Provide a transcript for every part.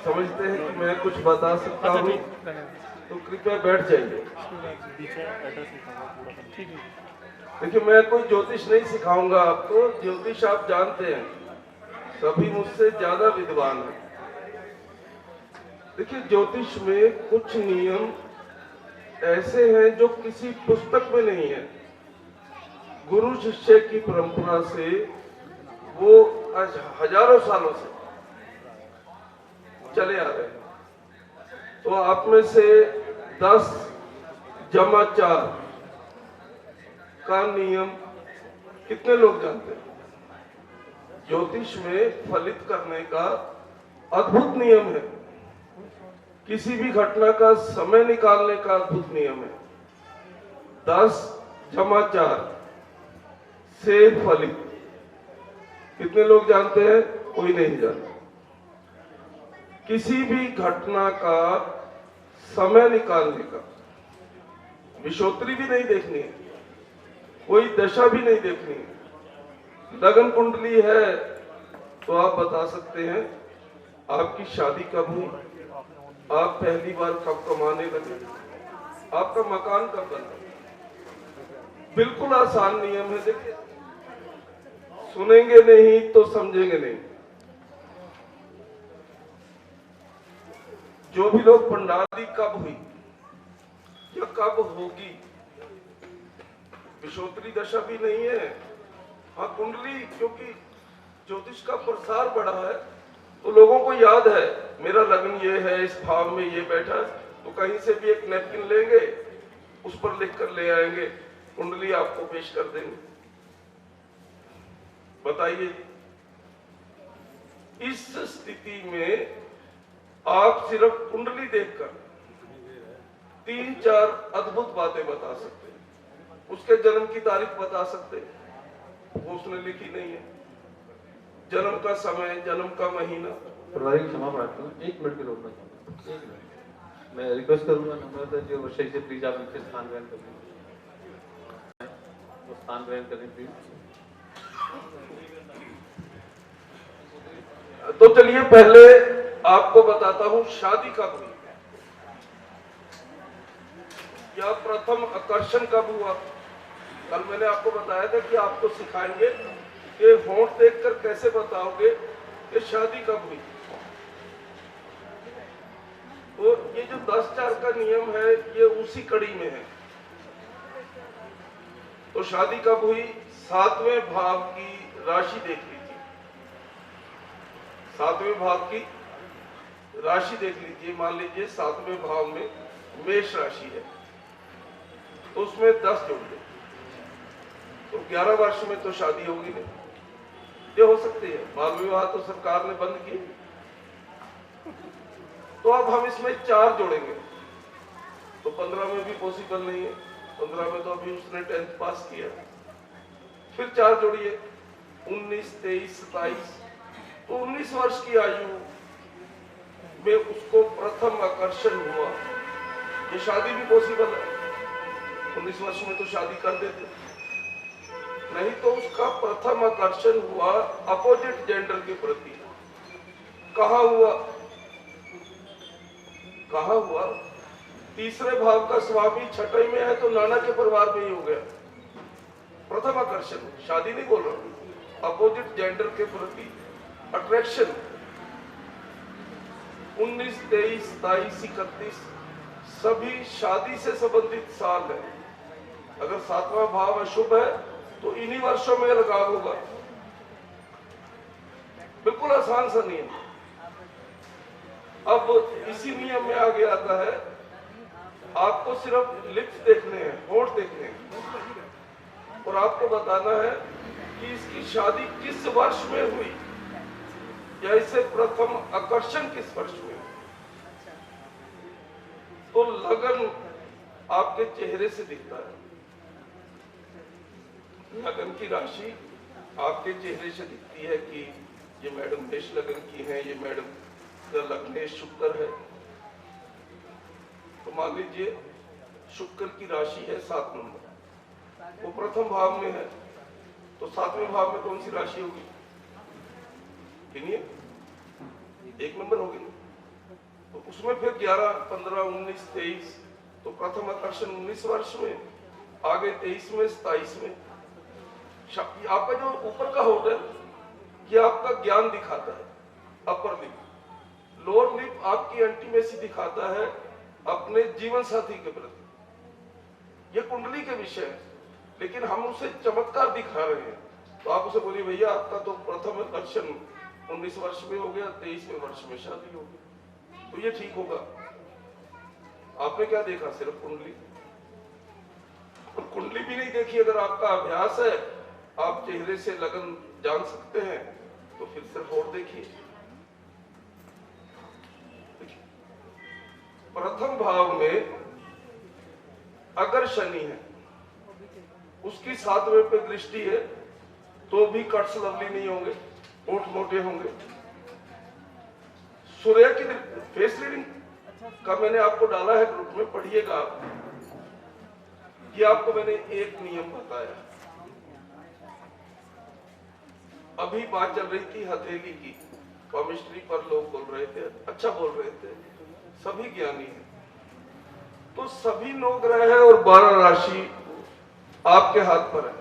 समझते हैं कि मैं कुछ बता सकता हूँ तो कृपया बैठ जाइए। देखिए, मैं कोई ज्योतिष नहीं सिखाऊंगा आपको। ज्योतिष आप जानते हैं, सभी मुझसे ज्यादा विद्वान हैं। देखिए, ज्योतिष में कुछ नियम ऐसे हैं जो किसी पुस्तक में नहीं है। गुरु शिष्य की परंपरा से वो हजारों सालों से चले आ रहे हैं। तो आप में से 10 जमा 4 का नियम कितने लोग जानते हैं? ज्योतिष में फलित करने का अद्भुत नियम है। किसी भी घटना का समय निकालने का अद्भुत नियम है। 10 जमा 4 से फलित कितने लोग जानते हैं? कोई नहीं जानता। किसी भी घटना का समय निकालने का, विषोत्री भी नहीं देखनी है, कोई दशा भी नहीं देखनी है। लगन कुंडली है तो आप बता सकते हैं आपकी शादी कब हुई, आप पहली बार कब कमाने लगे, आपका मकान कब बना। बिल्कुल आसान नियम है। देखिए, सुनेंगे नहीं तो समझेंगे नहीं। जो भी लोग पंडाली कब हुई या कब होगी, विषोत्री दशा भी नहीं है। हाँ, कुंडली, क्योंकि ज्योतिष का प्रसार बढ़ा है तो लोगों को याद है मेरा लग्न ये है, इस भाव में ये बैठा है, तो कहीं से भी एक नैपकिन लेंगे, उस पर लिख कर ले आएंगे, कुंडली आपको पेश कर देंगे। बताइए, इस स्थिति में आप सिर्फ कुंडली देखकर 3-4 अद्भुत बातें बता सकते हैं। उसके जन्म की तारीख बता सकते हैं, वो उसने लिखी नहीं है। जन्म का समय, जन्म का महीना। प्रभारी क्षमा प्रार्थना, 1 मिनट के रोकना चाहूँगा। 1 मिनट मैं रिक्वेस्ट करूंगा नम्रता जी और वर्षा जी से, प्लीज आप इनके स्थान ग्रहण करें, वो स्थान ग्रहण करें प्लीज। तो चलिए, पहले आपको बताता हूं शादी कब हुई या प्रथम आकर्षण कब हुआ। कल मैंने आपको बताया था कि आपको सिखाएंगे कि होंठ देखकर कैसे बताओगे कि शादी कब हुई। तो ये जो 10-4 का नियम है ये उसी कड़ी में है। तो शादी कब हुई? 7वें भाव की राशि देख लीजिए। 7वें भाव की राशि देख लीजिए। मान लीजिए 7वें भाव में मेष राशि है तो उसमें 10 जोड़ दे तो 11 वर्ष में तो शादी होगी नहीं। ये हो सकती है। बाल विवाह तो सरकार ने बंद किए। तो अब हम इसमें 4 जोड़ेंगे तो 15 में भी पॉसिबल नहीं है। 15 में तो अभी उसने 10th पास किया। फिर 4 जोड़िए, 19, 23, 27। तो 19 वर्ष की आयु में उसको प्रथम आकर्षण हुआ। ये शादी भी पॉसिबल है। 19 वर्ष में तो शादी कर देते, नहीं तो उसका प्रथम आकर्षण हुआ अपोजिट जेंडर के प्रति। कहाँ हुआ? कहाँ हुआ? तीसरे भाव का स्वामी छठे में है तो नाना के परिवार में ही हो गया। प्रथम आकर्षण, शादी नहीं बोल रहा हूं, अपोजिट जेंडर के प्रति अट्रैक्शन। 19, 23, 27, 31 सभी शादी से संबंधित साल है। अगर 7वां भाव अशुभ है तो इन्हीं वर्षों में लगाव होगा। बिल्कुल आसान सा नियम। अब इसी नियम में आगे आता है, आपको सिर्फ लिप्स देखने हैं, होंठ देखने हैं और आपको बताना है कि इसकी शादी किस वर्ष में हुई या इसे प्रथम आकर्षण किस वर्ष में। तो लगन आपके चेहरे से दिखता है। लगन की राशि आपके चेहरे से दिखती है कि ये मैडम मेष लगन की है, ये मैडम का लग्नेश शुक्र है। तो मान लीजिए शुक्र की राशि है 7 नंबर, वो प्रथम भाव में है तो 7वें भाव में कौन सी राशि होगी? गिनिए, 1 नंबर होगी। उसमें फिर 11, 15, 19, 23, तो प्रथम आकर्षण 19 वर्ष में, आगे 23 में, 27 में। आपका जो ऊपर का होठ है ये आपका ज्ञान दिखाता है, अपर लिप। लोअर लिप आपकी इंटीमेसी दिखाता है अपने जीवन साथी के प्रति। ये कुंडली के विषय है, लेकिन हम उसे चमत्कार दिखा रहे हैं। तो आप उसे बोलिए भैया आपका तो प्रथम आकर्षण 19 वर्ष में हो गया, 23वें वर्ष में शादी हो गई, तो ये ठीक होगा। आपने क्या देखा? सिर्फ कुंडली। और कुंडली भी नहीं देखी, अगर आपका अभ्यास है, आप चेहरे से लगन जान सकते हैं, तो फिर सिर्फ और देखिए। प्रथम भाव में अगर शनि है, उसकी 7वें पे दृष्टि है, तो भी कट्स लवली नहीं होंगे, होठ मोटे होंगे। सूर्य की फेस रीडिंग का मैंने आपको डाला है ग्रुप में, पढ़िएगा आप। ये आपको मैंने एक नियम बताया। अभी बात चल रही थी हथेली की, केमिस्ट्री पर लोग बोल रहे थे, अच्छा बोल रहे थे, सभी ज्ञानी हैं। तो सभी 9 ग्रह है और 12 राशि आपके हाथ पर है।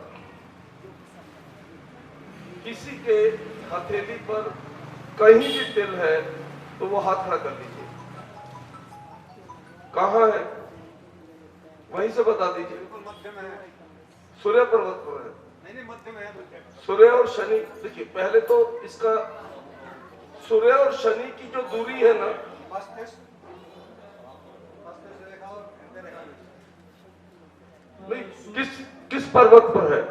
किसी के हथेली पर कहीं भी तिल है तो वो हाथ खड़ा कर लीजिए। कहाँ है वहीं से बता दीजिए। सूर्य पर्वत पर है। नहीं, मध्य में है। सूर्य और शनि, देखिए पहले तो इसका सूर्य और शनि की जो दूरी है ना, नहीं, किस पर्वत पर है?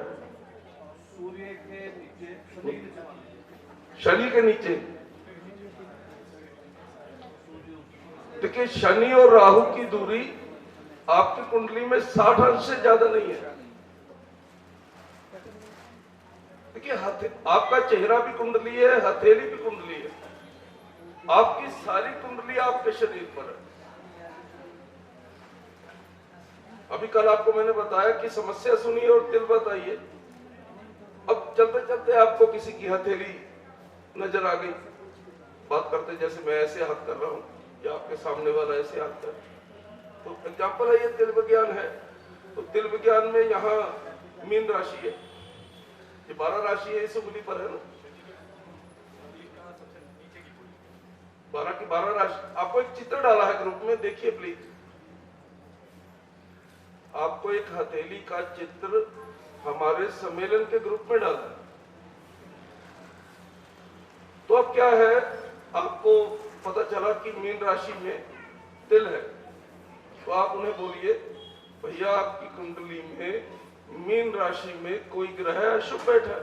सूर्य के नीचे, शनि के नीचे। देखिए शनि और राहु की दूरी आपकी कुंडली में 60 अंश से ज्यादा नहीं है। देखिए आपका चेहरा भी कुंडली है, हथेली भी कुंडली है, आपकी सारी कुंडली आपके शरीर पर है। अभी कल आपको मैंने बताया कि समस्या सुनिए और दिल बताइए। अब चलते चलते आपको किसी की हथेली नजर आ गई, बात करते जैसे मैं ऐसे हाथ कर रहा हूं या आपके सामने वाला ऐसे हाथ कर, तो एग्जाम्पल है, ये तिल विज्ञान है। तो तिल विज्ञान में यहाँ मीन राशि है, ये 12 राशि है, इस उंगली पर है ना, 12 की 12 राशि। आपको एक चित्र डाला है ग्रुप में, देखिए प्लीज। आपको एक हथेली का चित्र हमारे सम्मेलन के ग्रुप में डाला है। तो अब क्या है, आपको पता चला कि मीन राशि में तिल है, तो आप उन्हें बोलिए भैया आपकी कुंडली में मीन राशि में कोई ग्रह अशुभ बैठा है,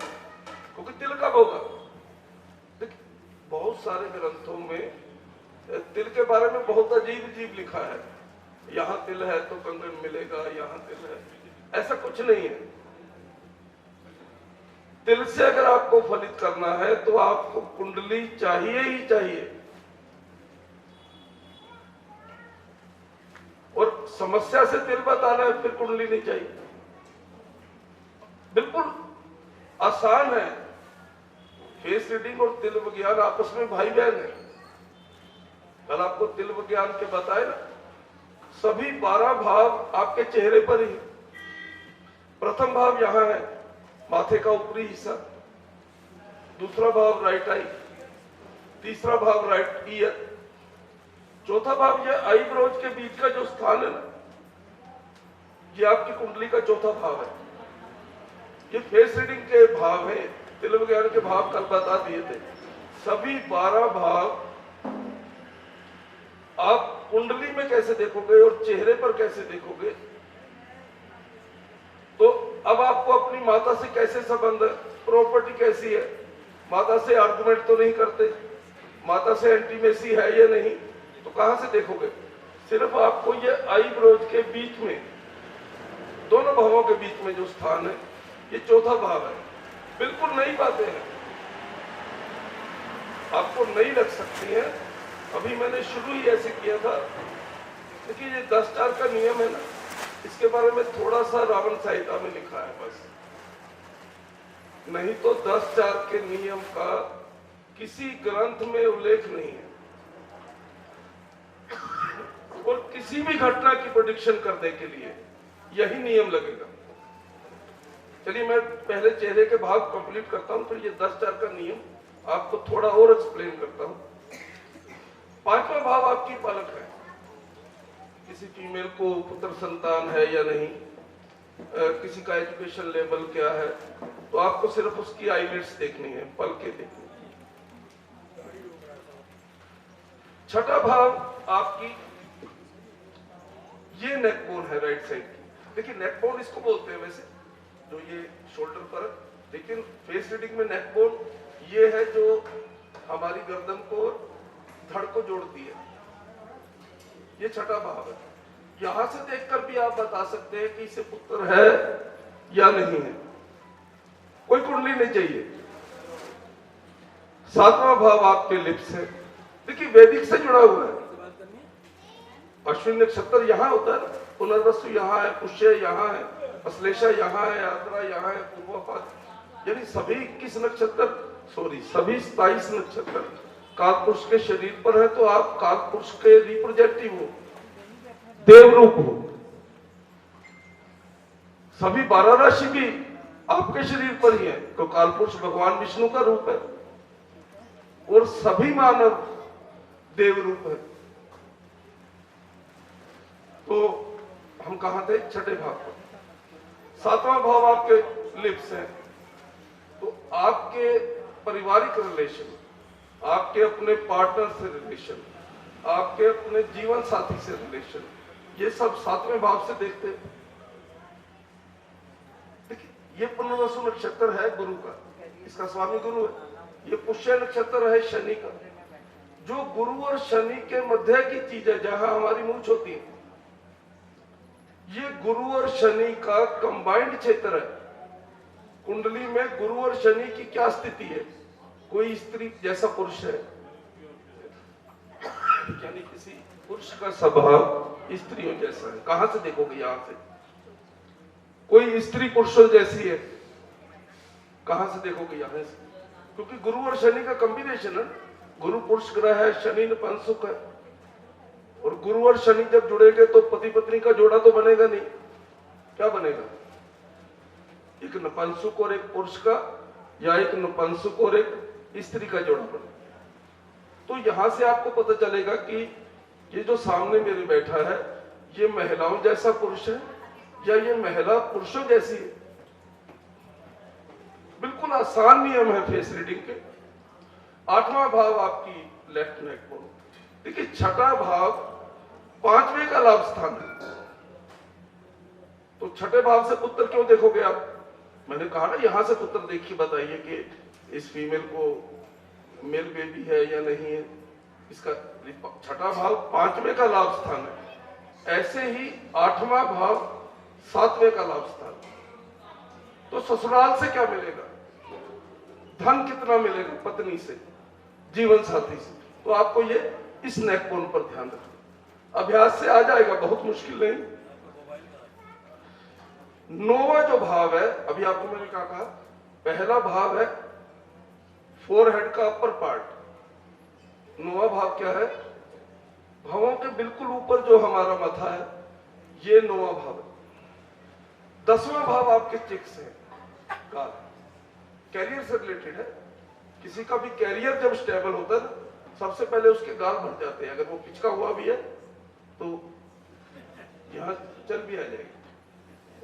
क्योंकि तिल कब होगा। देखिए बहुत सारे ग्रंथों में तिल के बारे में बहुत अजीब अजीब लिखा है, यहाँ तिल है तो कंगन मिलेगा, यहाँ तिल है, ऐसा कुछ नहीं है। तिल से अगर आपको फलित करना है तो आपको कुंडली चाहिए ही चाहिए। और समस्या से तिल बताना है, फिर कुंडली नहीं चाहिए। बिल्कुल आसान है। फेस रीडिंग और तिल विज्ञान आपस में भाई बहन है। कल आपको तिल विज्ञान के बताए ना, सभी 12 भाव आपके चेहरे पर ही। प्रथम भाव यहां है, माथे का ऊपरी हिस्सा। दूसरा भाव राइट आई, तीसरा भाव राइट ईयर, चौथा भाव ये आईब्रोज के बीच का जो स्थान है ना, ये आपकी कुंडली का चौथा भाव है। ये फेस रीडिंग के भाव है, तिल विज्ञान के भाव कल बता दिए थे। सभी 12 भाव आप कुंडली में कैसे देखोगे और चेहरे पर कैसे देखोगे। तो अब आपको अपनी माता से कैसे संबंध है, प्रॉपर्टी कैसी है, माता से आर्गुमेंट तो नहीं करते, माता से इंटीमेसी है या नहीं, तो कहां से देखोगे। सिर्फ आपको ये आईब्रोज के बीच में, दोनों भावों के बीच में जो स्थान है, ये चौथा भाव है। बिल्कुल नई बातें हैं, आपको नई लग सकती हैं। अभी मैंने शुरू ही ऐसे किया था। देखिए ये 10-4 का नियम है ना, इसके बारे में थोड़ा सा रावण संहिता में लिखा है बस, नहीं तो 10-4 के नियम का किसी ग्रंथ में उल्लेख नहीं है। किसी भी घटना की प्रेडिक्शन करने के लिए यही नियम लगेगा। चलिए मैं पहले चेहरे के भाव कंप्लीट करता हूं, फिर ये 10-4 का नियम आपको थोड़ा और एक्सप्लेन करता हूं। 5वां भाव आपकी पलक है। किसी फीमेल को पुत्र संतान है या नहीं, किसी का एजुकेशन लेवल क्या है, तो आपको सिर्फ उसकी आईलिड्स देखनी है, पलकें देखनी है। 6ठा भाव आपकी ये नेकबोन है राइट साइड की। देखिए नेकबोन इसको बोलते हैं वैसे, जो ये शोल्डर पर, लेकिन फेस रीडिंग में नेकबोन ये है जो हमारी गर्दन को धड़ को जोड़ती है। ये 6ठा भाव है। यहां से देखकर भी आप बता सकते हैं कि इसे पुत्र है या नहीं है, कोई कुंडली नहीं चाहिए। 7वां भाव आपके लिप्स है। देखिए वैदिक से जुड़ा हुआ है। अश्विन नक्षत्र यहां होता है, पुनर्वसु यहां है, पुष्य यहां है, अश्लेषा यहां है, आद्रा यहां है, पूर्वाभाद्र, यानी सभी 21 नक्षत्र, सभी 27 नक्षत्र कालपुरुष के शरीर पर है। तो आप कालपुरुष के रिप्रेजेंटेटिव हो, देव रूप हो। सभी 12 राशि भी आपके शरीर पर ही है, तो कालपुरुष भगवान विष्णु का रूप है और सभी मानव देव रूप है। तो हम कहां थे? 6ठे भाव पर। 7वां भाव आपके लिप्स है। तो आपके पारिवारिक रिलेशन, आपके अपने पार्टनर से रिलेशन, आपके अपने जीवन साथी से रिलेशन, ये सब 7वें भाव से देखते हैं। देखिए ये पुनर्वसु नक्षत्र है गुरु का, इसका स्वामी गुरु है। ये पुष्य नक्षत्र है शनि का। जो गुरु और शनि के मध्य की चीज है, जहां हमारी मूंछ होती है, ये गुरु और शनि का कंबाइंड क्षेत्र है। कुंडली में गुरु और शनि की क्या स्थिति है? कोई स्त्री जैसा पुरुष है, यानी किसी पुरुष का स्वभाव स्त्रियों जैसा है। कहां से देखोगे? यहां से। कोई स्त्री पुरुषों जैसी है, कहां से देखोगे? यहां से। क्योंकि गुरु और शनि का कॉम्बिनेशन है। गुरु पुरुष ग्रह है, शनि नपुंसक है, और गुरु और शनि जब जुड़ेंगे तो पति पत्नी का जोड़ा तो बनेगा नहीं। क्या बनेगा? एक नपुंसक और एक पुरुष का, या एक नपुंसक और एक स्त्री का जोड़ा बनेगा। तो यहां से आपको पता चलेगा कि ये जो सामने मेरे बैठा है, ये महिलाओं जैसा पुरुष है या ये महिला पुरुषों जैसी है। बिल्कुल आसान नियम है फेस रीडिंग के। 8वां भाव आपकी लेफ्ट नेक बोन। देखिए 6ठा भाव 5वें का लाभ स्थान है। तो 6ठे भाव से पुत्र क्यों देखोगे आप? मैंने कहा ना, यहां से पुत्र देखिए, बताइए कि इस फीमेल को मेल बेबी है या नहीं है। इसका 6ठा भाव 5वें का लाभ स्थान है। ऐसे ही 8वां भाव 7वें का लाभ स्थान। तो ससुराल से क्या मिलेगा? धन कितना मिलेगा? पत्नी से, जीवन साथी से। तो आपको ये इस नेकबोन पर ध्यान रखना। अभ्यास से आ जाएगा, बहुत मुश्किल नहीं। 9वां जो भाव है, अभी आपको मैंने क्या कहा, पहला भाव है फोरहेड का अपर पार्ट। 9वां भाव क्या है? भावों के बिल्कुल ऊपर जो हमारा माथा है, ये 9वां भाव है। 10वां भाव आपके चिक्स है, गाल, कैरियर से रिलेटेड है। किसी का भी कैरियर जब स्टेबल होता है ना, सबसे पहले उसके गाल भर जाते हैं। अगर वो पिचका हुआ भी है तो यहां चल भी आ जाएगी।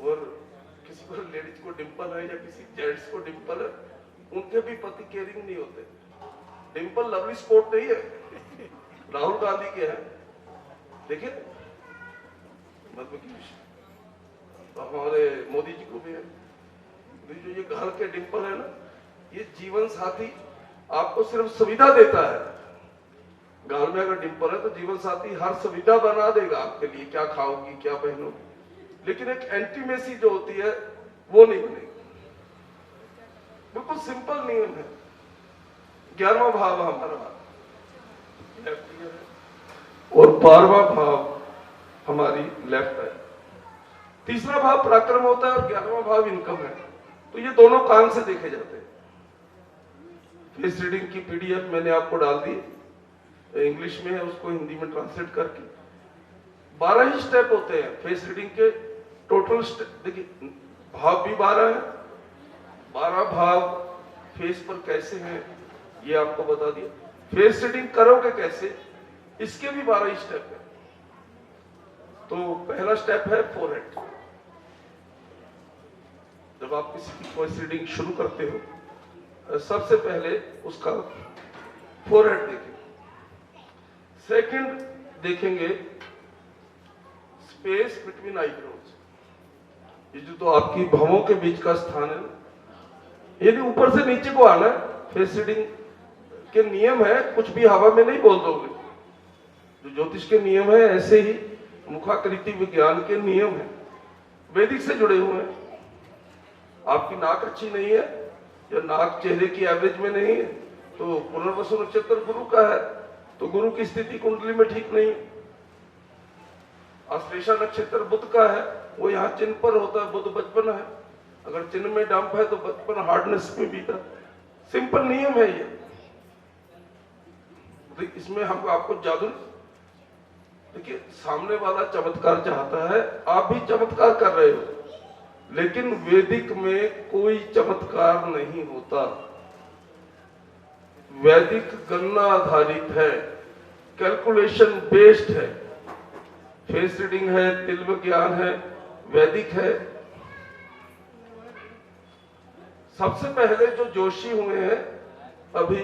और किसी को, लेडीज को डिंपल है या किसी जेंट्स को डिंपल है, उनके भी पति केयरिंग नहीं होते। डिंपल लवली स्पोर्ट नहीं है, राहुल गांधी के हैं, देखिए तो हमारे मोदी जी को भी है। जो ये गाल के डिंपल है ना, ये जीवन साथी आपको सिर्फ सुविधा देता है। गाल में अगर डिंपल है तो जीवन साथी हर सुविधा बना देगा आपके लिए, क्या खाओगी, क्या पहनोगी, लेकिन एक एंटीमेसी जो होती है वो नहीं बनेगी। बिल्कुल सिंपल नियम है। 11वां भाव हमारा लेफ्ट ईयर है और 12वां भाव हमारी लेफ्ट है। 3रा भाव पराक्रम होता है और 11वां भाव इनकम है। तो ये दोनों कान से देखे जाते हैं। फेस रीडिंग की पीडीएफ मैंने आपको डाल दी, इंग्लिश में है, उसको हिंदी में ट्रांसलेट करके 12 ही स्टेप होते हैं फेस रीडिंग के। टोटल देखिए भाव भी 12 है, 12 भाव फेस पर कैसे हैं ये आपको बता दिया। फेस रीडिंग करोगे कैसे, इसके भी 12 ही स्टेप है। तो पहला स्टेप है फोरहेड। जब आप किसी की फेस रीडिंग शुरू करते हो सबसे पहले उसका फोरहेड देखेंगे। सेकंड देखेंगे स्पेस बिटवीन आईब्रोज। ये जो तो आपकी भवों के बीच का स्थान है, यदि ऊपर से नीचे को आना है, फेस रीडिंग के नियम है, कुछ भी हवा में नहीं बोल दोगे। जो ज्योतिष के नियम है ऐसे ही मुखाकृति विज्ञान के नियम है, वैदिक से जुड़े हुए हैं। आपकी नाक अच्छी नहीं है या नाक चेहरे की एवरेज में नहीं है तो पुनर्वसु नक्षत्र गुरु का है, तो गुरु की स्थिति कुंडली में ठीक नहीं है। आश्लेषा नक्षत्र बुध का है, वो यहाँ चिन्ह पर होता है, बुध बचपन है। अगर चिन्ह में डंप है तो बचपन हार्डनेस में बीता। सिंपल नियम है ये। इसमें हम आपको जादू, देखिए सामने वाला चमत्कार चाहता है, आप भी चमत्कार कर रहे हो, लेकिन वैदिक में कोई चमत्कार नहीं होता। वैदिक गणना आधारित है, कैलकुलेशन बेस्ड है। फेस रीडिंग है, तिल विज्ञान है, वैदिक है। सबसे पहले जो जोशी हुए हैं, अभी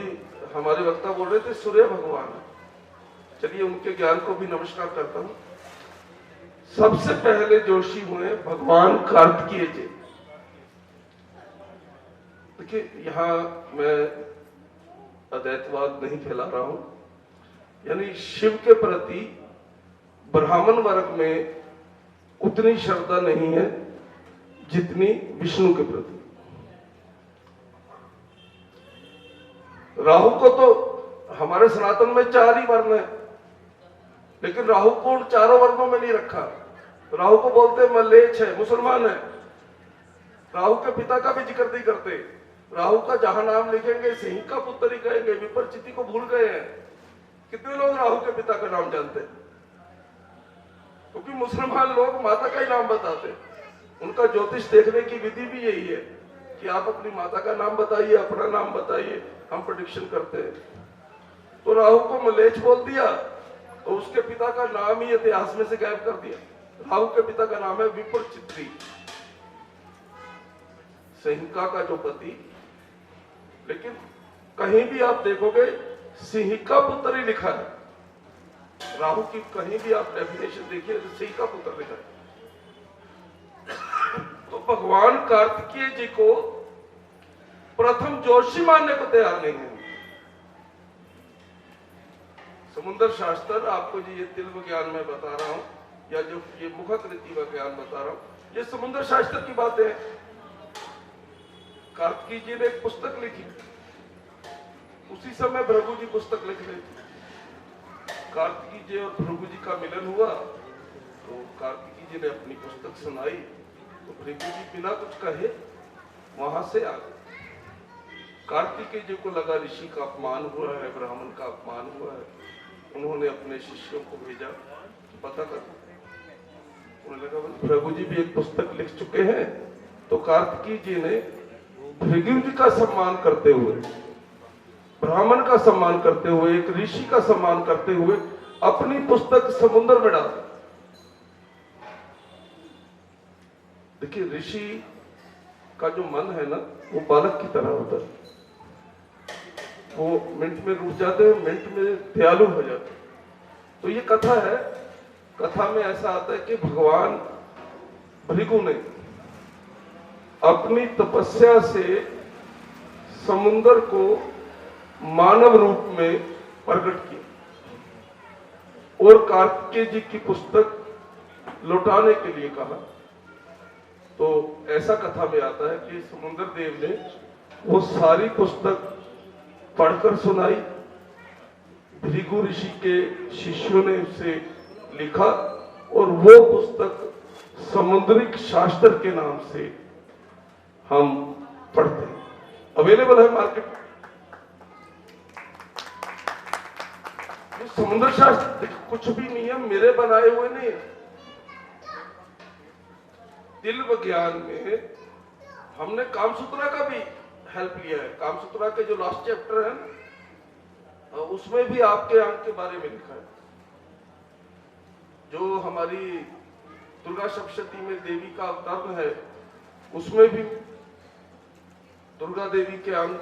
हमारे वक्ता बोल रहे थे सूर्य भगवान, चलिए उनके ज्ञान को भी नमस्कार करता हूं। सबसे पहले जोशी हुए भगवान कार्तिकेय जी। देखिए यहां मैं अद्वैतवाद नहीं फैला रहा हूं, यानी शिव के प्रति ब्राह्मण वर्ग में उतनी श्रद्धा नहीं है जितनी विष्णु के प्रति। राहु को तो हमारे सनातन में 4 ही वर्ण है, लेकिन राहु को उन 4 वर्णों में नहीं रखा। राहु को बोलते मलेच्छ है, मुसलमान है। राहु के पिता का भी जिक्र नहीं करते। राहु का जहां नाम लिखेंगे सिंह का पुत्र ही कहेंगे, विपरचिति को भूल गए हैं। कितने लोग राहु के पिता का नाम जानते हैं? क्योंकि मुसलमान लोग माता का ही नाम बताते। उनका ज्योतिष देखने की विधि भी यही है कि आप अपनी माता का नाम बताइए, अपना नाम बताइए, हम प्रेडिक्शन करते हैं। तो राहु को मलेच्छ बोल दिया तो उसके पिता का नाम ही इतिहास में से गायब कर दिया। राहु के पिता का नाम है विपरचित्री, सिंहिका का जो पति। लेकिन कहीं भी आप देखोगे सिंह का पुत्र ही लिखा है। राहु की कहीं भी आप डेफिनेशन देखिए तो सिंह का पुत्र लिखा है। तो भगवान कार्तिकेय जी को प्रथम जोशी मानने को तैयार नहीं है। समुद्र शास्त्र आपको जो ये तिल विज्ञान में बता रहा हूं, या जो ये मुखाकृति विज्ञान बता रहा हूं, ये समुद्र शास्त्र की बातें हैं। कार्तिकेय जी ने एक पुस्तक लिखी, उसी समय भृगु जी पुस्तक लिख रहे थे। कार्तिकेय जी और भृगु जी का मिलन हुआ तो कार्तिकेय जी ने अपनी पुस्तक सुनाई तो भृगु जी बिना कुछ कहे वहां से आ गए। कार्तिकेय जी को लगा ऋषि का अपमान हुआ है, ब्राह्मण का अपमान हुआ है। उन्होंने अपने शिष्यों को भेजा पता कर। उन्हें लगा भृगु जी भी एक पुस्तक लिख चुके हैं, तो कार्तिकेय जी ने भृगु जी का सम्मान करते हुए, ब्राह्मण का सम्मान करते हुए, एक ऋषि का सम्मान करते हुए अपनी पुस्तक समुद्र में डाल। देखिए ऋषि का जो मन है ना, वो बालक की तरह होता है। वो मिनट में रूठ जाते हैं, मिनट में दयालु हो जाते हैं। तो ये कथा है। कथा में ऐसा आता है कि भगवान भृगु ने अपनी तपस्या से समुद्र को मानव रूप में प्रकट किया और कार्तिकेय जी की पुस्तक लौटाने के लिए कहा। तो ऐसा कथा में आता है कि समुद्र देव ने वो सारी पुस्तक पढ़कर सुनाई। भृगु ऋषि के शिष्यों ने उसे लिखा और वो पुस्तक समुद्रिक शास्त्र के नाम से हम पढ़ते हैं। अवेलेबल है मार्केट में। ये समुद्र शास्त्र कुछ भी नियम मेरे बनाए हुए नहीं है। तिल विज्ञान में हमने कामसूत्रा का भी हेल्प लिया है। कामसूत्रा के जो लास्ट चैप्टर है ना, उसमें भी आपके अंग के बारे में लिखा है। जो हमारी दुर्गा सप्तशती में देवी का अवतरण है, उसमें भी दुर्गा देवी के अंग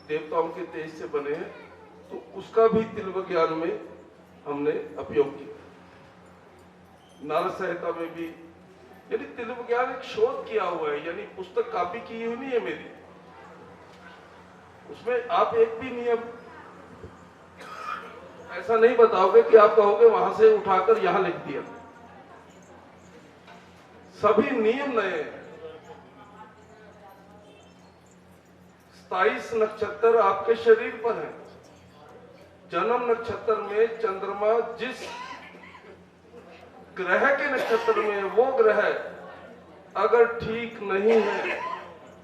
देवताओं के तेज से बने हैं, तो उसका भी तिल विज्ञान में हमने उपयोग किया। नारद संहिता में भी, यानी तिल विज्ञान एक शोध किया हुआ है, यानी पुस्तक कॉपी की हुई नहीं है मेरी। उसमें आप एक भी नियम ऐसा नहीं बताओगे कि आप कहोगे वहां से उठाकर यहां लिख दिया। सभी नियम नए हैं। 27 नक्षत्र आपके शरीर पर है। जन्म नक्षत्र में चंद्रमा जिस ग्रह के नक्षत्र में, वो ग्रह अगर ठीक नहीं है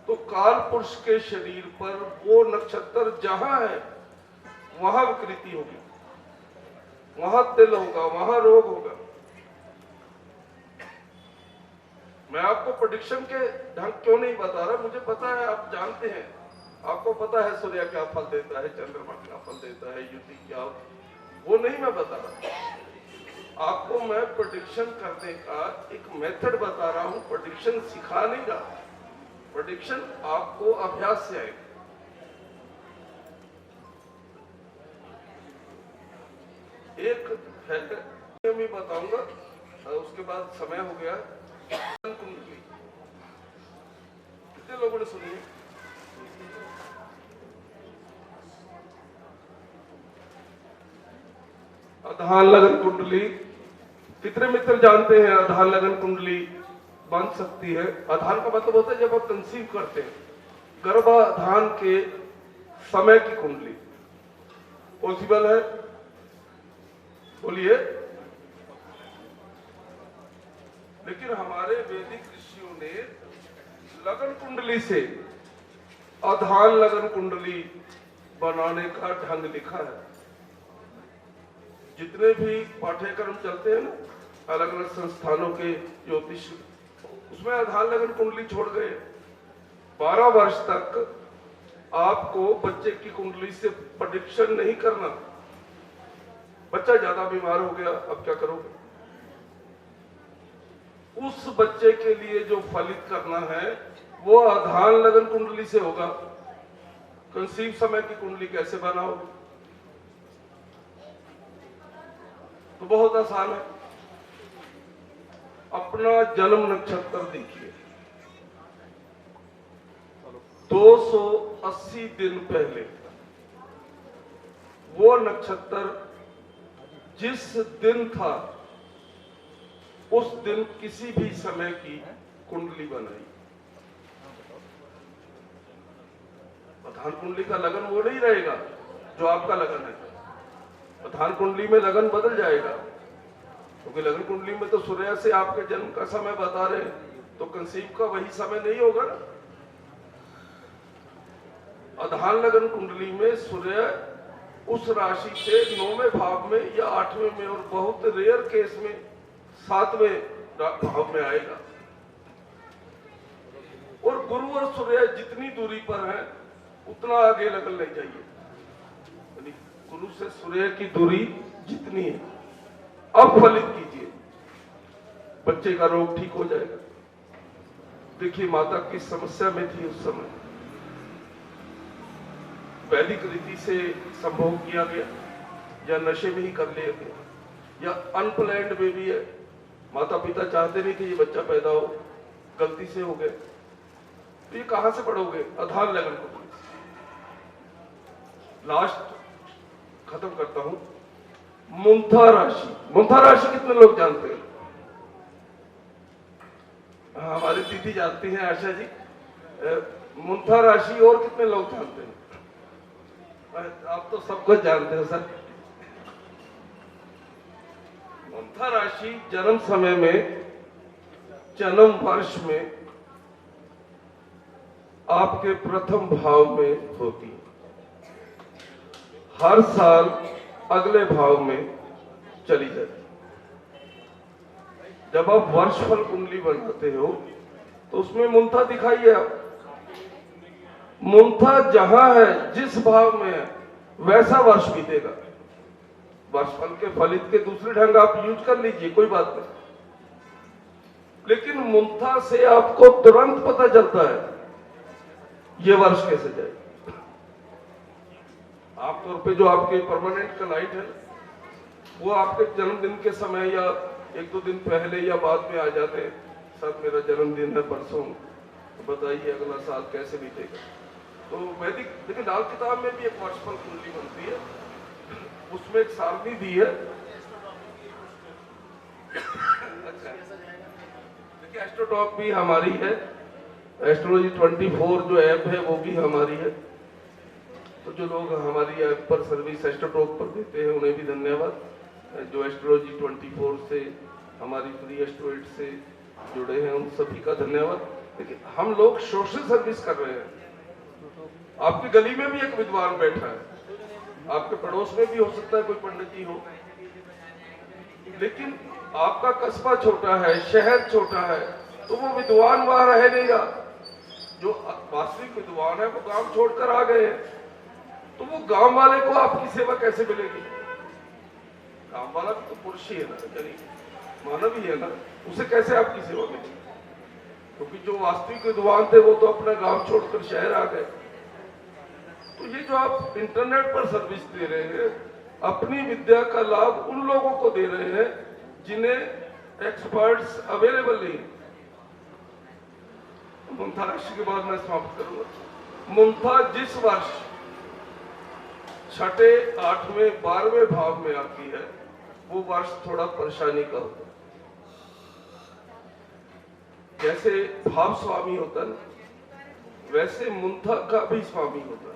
तो काल पुरुष के शरीर पर वो नक्षत्र जहां है वहां विकृति होगी, वहां तिल होगा, वहां रोग होगा। मैं आपको प्रेडिक्शन के ढंग क्यों नहीं बता रहा, मुझे पता है, आप जानते हैं, आपको पता है सूर्य क्या फल देता है, चंद्रमा क्या फल देता है, युति क्या, वो नहीं मैं बता रहा। आपको मैं प्रेडिक्शन करने का एक मेथड बता रहा हूं। प्रेडिक्शन सिखा नहीं रहा, प्रेडिक्शन आपको अभ्यास से आएगा। एक है मैं बताऊंगा, उसके बाद समय हो गया। कुंडली कितने लोगों ने सुनी है? आधान लगन कुंडली कितने मित्र जानते हैं? आधान लगन कुंडली बन सकती है। आधान का मतलब होता है जब आप कंसीव करते हैं, गर्भाधान के समय की कुंडली पॉसिबल है? बोलिए। लेकिन हमारे वैदिक ऋषियों ने लगन कुंडली से आधान लगन कुंडली बनाने का ढंग लिखा है। जितने भी पाठ्यक्रम चलते हैं ना अलग अलग संस्थानों के ज्योतिष, उसमें आधान लगन कुंडली छोड़ गए। 12 वर्ष तक आपको बच्चे की कुंडली से प्रेडिक्शन नहीं करना। बच्चा ज्यादा बीमार हो गया, अब क्या करोगे? उस बच्चे के लिए जो फलित करना है वो आधान लगन कुंडली से होगा। कंसीव समय की कुंडली कैसे बनाओगे? तो बहुत आसान है। अपना जन्म नक्षत्र देखिए, 280 दिन पहले वो नक्षत्र जिस दिन था उस दिन किसी भी समय की कुंडली बनाई। प्रधान कुंडली का लगन वो नहीं रहेगा जो आपका लगन है। प्रधान कुंडली में लगन बदल जाएगा, क्योंकि लगन कुंडली में तो सूर्य से आपके जन्म का समय बता रहे हैं, तो कंसीव का वही समय नहीं होगा ना। आधान लगन कुंडली में सूर्य उस राशि से 9वें भाव में या 8वें में, और बहुत रेयर केस में 7वें भाव में आएगा। और गुरु और सूर्य जितनी दूरी पर है उतना आगे लगन ले जाइए। यानी गुरु से सूर्य की दूरी जितनी है अब फलित कीजिए, बच्चे का रोग ठीक हो जाएगा। देखिए माता किस समस्या में थी उस समय, वैदिक रीति से संभोग किया गया या नशे में ही कर लिया गया, या अनप्लैन्ड बेबी है, माता पिता चाहते नहीं कि ये बच्चा पैदा हो, गलती से हो गए, तो ये कहां से पढ़ोगे? आधान लगन को। लास्ट खत्म करता हूं, मुंथा राशि। मुंथा राशि कितने लोग जानते हैं? हमारी दीदी जानती हैं, आशा जी। मुंथा राशि और कितने लोग जानते हैं? आप तो सब कुछ जानते हो सर। मुंथा राशि जन्म समय में, जन्म वर्ष में आपके प्रथम भाव में होती है। हर साल अगले भाव में चली जाती। जब आप वर्षफल कुंडली बनाते हो तो उसमें मुंथा दिखाइए आप। मुंथा जहां है, जिस भाव में है, वैसा वर्ष बीतेगा। वर्षफल के फलित के दूसरे ढंग आप यूज कर लीजिए, कोई बात नहीं, लेकिन मुंथा से आपको तुरंत पता चलता है ये वर्ष कैसे जाएगा। आमतौर पे जो आपके परमानेंट कलाइट है वो आपके जन्मदिन के समय या एक दो दिन पहले या बाद में आ जाते हैं, सर मेरा जन्मदिन है परसों, बताइए अगला साल कैसे बीतेगा। तो वैदिक देखिए लाल किताब में भी एक वर्षफल कुंडली बनती है, उसमें एक सारणी दी है। अच्छा, देखिए एस्ट्रोटॉक भी हमारी है, एस्ट्रोलॉजी 24 जो ऐप है वो भी हमारी है। तो जो लोग हमारी ऐप पर सर्विस एस्ट्रोटॉक पर देते हैं उन्हें भी धन्यवाद। जो एस्ट्रोलॉजी 24 से हमारी फ्री एस्ट्रोइड से जुड़े हैं उन सभी का धन्यवाद। देखिए हम लोग सोशल सर्विस कर रहे हैं। आपकी गली में भी एक विद्वान बैठा है, आपके पड़ोस में भी हो सकता है कोई पंडित जी हो, लेकिन आपका कस्बा छोटा है, शहर छोटा है, तो वो विद्वान वहां रह नहीं रहा। जो वास्तविक विद्वान है वो गांव छोड़कर आ गए हैं, तो वो गांव वाले को आपकी सेवा कैसे मिलेगी? गांव वाला भी तो पुरुष ही है ना, यानी मानव ही है ना, उसे कैसे आपकी सेवा मिलेगी? क्योंकि जो वास्तविक विद्वान थे वो तो अपना गांव छोड़कर शहर आ गए। तो ये जो आप इंटरनेट पर सर्विस दे रहे हैं, अपनी विद्या का लाभ उन लोगों को दे रहे हैं जिन्हें एक्सपर्ट्स अवेलेबल नहीं। मुंथा राशि के बाद मैं समाप्त करूंगा। मुंथा जिस वर्ष छठे, 8वें, 12वें भाव में आती है वो वर्ष थोड़ा परेशानी का होता है। जैसे भाव स्वामी होता है ना, वैसे मुंथा का भी स्वामी होता है,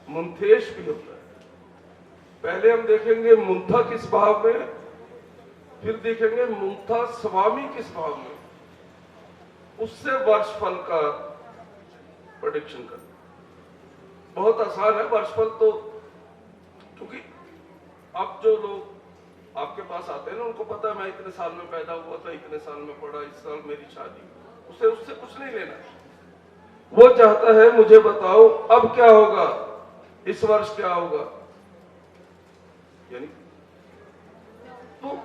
मुंथेश भी होता है। पहले हम देखेंगे मुंथा किस भाव में, फिर देखेंगे मुंथा स्वामी किस भाव में, उससे वर्षफल का प्रेडिक्शन करना बहुत आसान है। वर्षफल तो क्योंकि अब जो लोग आपके पास आते हैं ना, उनको पता है मैं इतने साल में पैदा हुआ था, इतने साल में पढ़ा, इस साल मेरी शादी, उससे कुछ नहीं लेना। वो चाहता है मुझे बताओ अब क्या होगा, इस वर्ष क्या होगा। यानी तो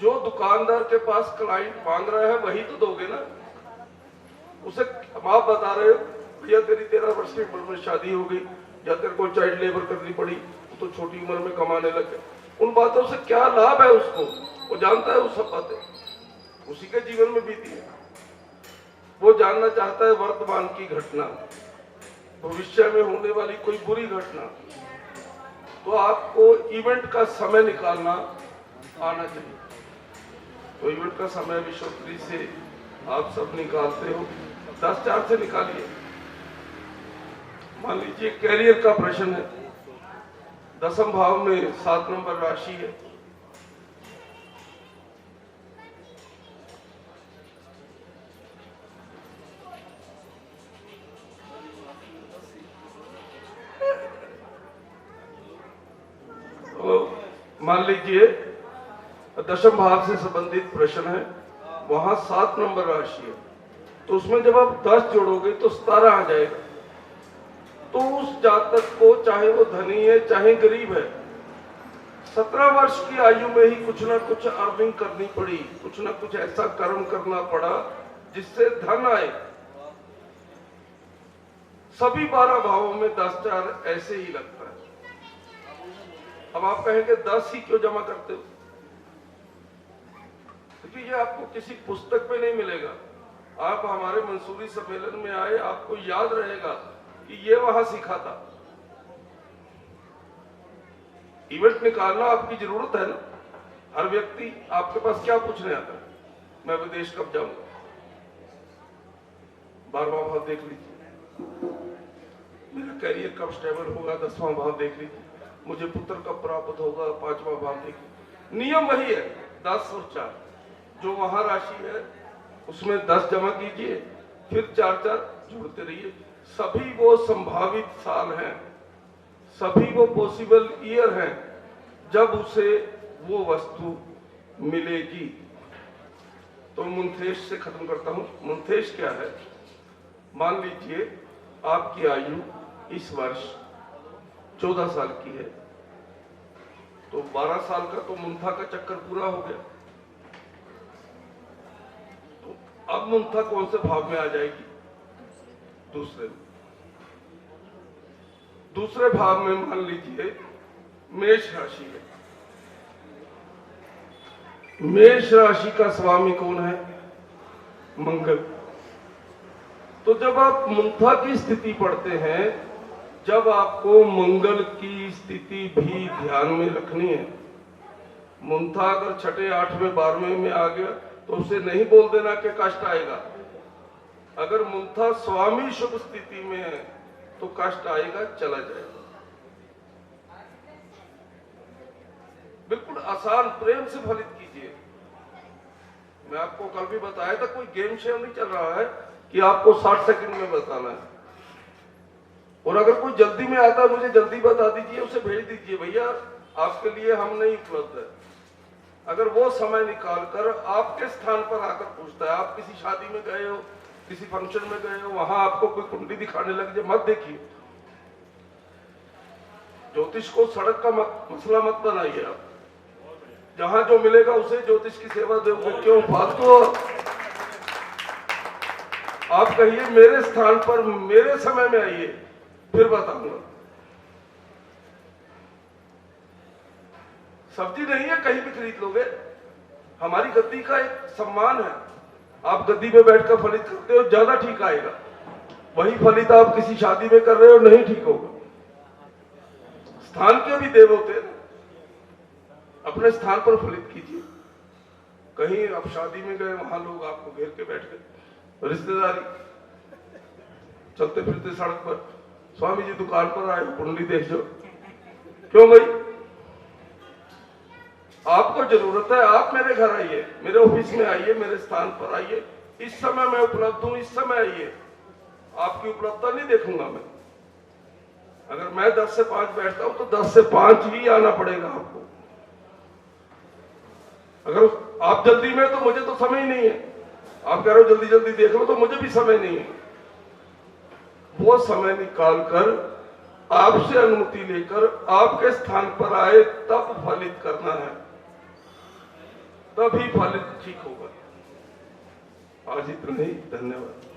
जो दुकानदार के पास क्लाइंट मांग रहा है वही तो दोगे ना। उसे आप बता रहे हो भैया तेरी 13 वर्ष की उम्र में शादी हो गई, या तेरे को चाइल्ड लेबर करनी पड़ी, तो छोटी उम्र में कमाने लग गए। उन बातों से क्या लाभ है उसको? वो जानता है वो सब बातें उसी के जीवन में बीती है। वो जानना चाहता है वर्तमान की घटना, भविष्य में होने वाली कोई बुरी घटना। तो आपको इवेंट का समय निकालना आना चाहिए। तो इवेंट का समय विश्वत्री से आप सब निकालते हो, 10-4 से निकालिए। मान लीजिए कैरियर का प्रश्न है, 10वें भाव में 7 नंबर राशि है। तो मान लीजिए 10वें भाव से संबंधित प्रश्न है, वहां 7 नंबर राशि है, तो उसमें जब आप 10 जोड़ोगे तो 17 आ जाएगा। तो उस जातक को, चाहे वो धनी है चाहे गरीब है, 17 वर्ष की आयु में ही कुछ ना कुछ अर्निंग करनी पड़ी, कुछ ना कुछ ऐसा कर्म करना पड़ा जिससे धन आए। सभी 12 भावों में 10-4 ऐसे ही लगता है। अब आप कहेंगे 10 ही क्यों जमा करते हो? क्योंकि ये आपको किसी पुस्तक में नहीं मिलेगा। आप हमारे मंसूरी सम्मेलन में आए, आपको याद रहेगा कि ये वहां सीखा था। इवेंट निकालना आपकी जरूरत है ना। हर व्यक्ति आपके पास क्या पूछने आता है, मैं विदेश कब जाऊंगा, 12वां भाव देख लीजिए, मेरा करियर कब स्टेबल होगा, 10वां भाव देख लीजिए, मुझे पुत्र कब प्राप्त होगा, 5वां भाव देख लीजिए। नियम वही है, 10 और 4। जो वहां राशि है उसमें 10 जमा कीजिए, फिर 4-4 जोड़ते रहिए। सभी वो संभावित साल हैं, सभी वो पॉसिबल ईयर हैं जब उसे वो वस्तु मिलेगी। तो मुंथेश से खत्म करता हूं। मुंथेश क्या है? मान लीजिए आपकी आयु इस वर्ष 14 साल की है, तो 12 साल का तो मुंथा का चक्कर पूरा हो गया। तो अब मुंथा कौन से भाव में आ जाएगी? दूसरे भाव में मान लीजिए मेष राशि है। मेष राशि का स्वामी कौन है? मंगल। तो जब आप मुंथा की स्थिति पढ़ते हैं, जब आपको मंगल की स्थिति भी ध्यान में रखनी है। मुंथा अगर छठे 8वें 12वें में आ गया तो उसे नहीं बोल देना कि कष्ट आएगा। अगर मुंथा स्वामी शुभ स्थिति में है तो कष्ट आएगा, चला जाएगा। बिल्कुल आसान प्रेम से फलित कीजिए। मैं आपको कल भी बताया था, कोई गेम शेम नहीं चल रहा है कि आपको 60 सेकंड में बताना है। और अगर कोई जल्दी में आता है, मुझे जल्दी बता दीजिए, उसे भेज दीजिए, भैया आपके लिए हम नहीं उपलब्ध है। अगर वो समय निकाल कर आपके स्थान पर आकर पूछता है, आप किसी शादी में गए हो, किसी फंक्शन में गए हो, वहां आपको कोई कुंडली दिखाने लग जाए, मत देखिए। ज्योतिष को सड़क का मसला मत बनाइए। आप जहां जो मिलेगा उसे ज्योतिष की सेवा दोगे, क्यों फालतू? आप कहिए मेरे स्थान पर मेरे समय में आइए, फिर बताऊंगा। सब्जी नहीं है कहीं भी खरीद लोगे। हमारी गद्दी का एक सम्मान है। आप गद्दी पे बैठकर फलित करते हो, ज्यादा ठीक आएगा। वही फलित आप किसी शादी में कर रहे हो, नहीं ठीक होगा। स्थान के भी देव होते हैं, अपने स्थान पर फलित कीजिए। कहीं आप शादी में गए, वहां लोग आपको घेर के बैठ गए, रिश्तेदारी, चलते फिरते सड़क पर, स्वामी जी दुकान पर आए, कुंडली देख जो। क्यों भाई? आपको जरूरत है, आप मेरे घर आइए, मेरे ऑफिस में आइए, मेरे स्थान पर आइए। इस समय मैं उपलब्ध हूं, इस समय आइए। आपकी उपलब्धता नहीं देखूंगा मैं। अगर मैं 10 से 5 बैठता हूं तो 10 से 5 ही आना पड़ेगा आपको। अगर आप जल्दी में, तो मुझे तो समय ही नहीं है। आप कह रहे हो जल्दी जल्दी देख लो, तो मुझे भी समय नहीं है। वो समय निकाल कर आपसे अनुमति लेकर आपके स्थान पर आए, तब फलित करना है, तभी फलित ठीक होगा। आज इतना ही, धन्यवाद।